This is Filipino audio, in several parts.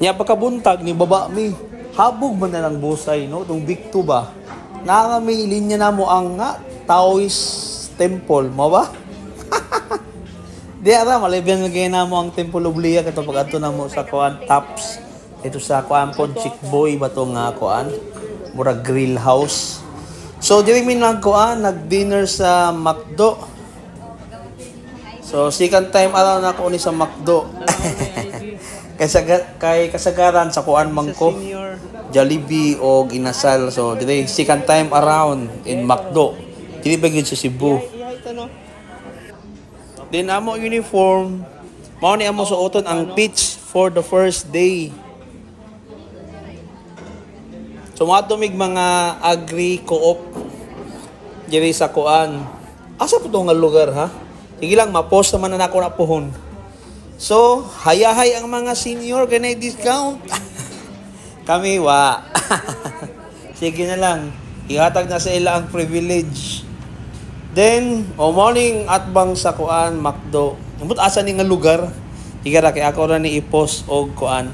Nya pagkabuntag ni baba mi, habog man na lang busay no, tong Big 2 ba. Na may linya na mo ang nga Taoist temple, mo ba? Di ara malibyan nga na mo ang Temple of Lea kato pag adto na mo sa kuan Tops. Ito sa kuan pod Chick Boy ba to nga kuan, mura grill house. So diri mi nagkuan, nag-dinner sa McDo. So second time araw na ko ni sa McDo. kay kasagaran sa kuan mangko Jollibee o Inasal. So dili second time around in McDo. Dili ba gyud sa Cebu. Then amo uniform, mao ni amo suoton ang pitch for the first day. So mga tumig mga agri co-op diri sa kuan. Asa po nga lugar ha? Sige lang ma-post naman na ako na pohon. So, hayahay ang mga senior kanay discount. Kami wa. Sige na lang. Ihatag na sa ila ang privilege. Then, morning at bang sa kuan McDo. Umot asa ni nga lugar? Igara kay ako ra ni i-post og kuan.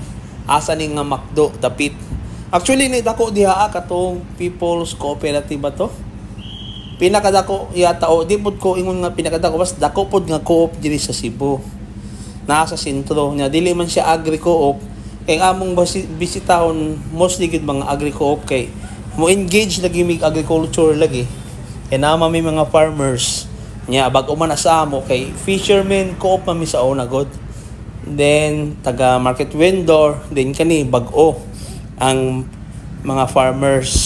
Asa ni nga McDo dapit. Actually ni dako diha katong People's Cooperative ba to? Pinakadako yata o di pud ko ingon nga pinakadako bas dako pud nga co-op diri sa Cebu. Nasa sentro nya dili man siya agri co-op kay among bisitahon mostly gid mga agri co-op kay mo engage lagi mig agriculture lagi kay nama may mga farmers nya bag-o man sa amo kay fishermen co-op man mi sa una god, then taga market vendor, then kani bag-o ang mga farmers.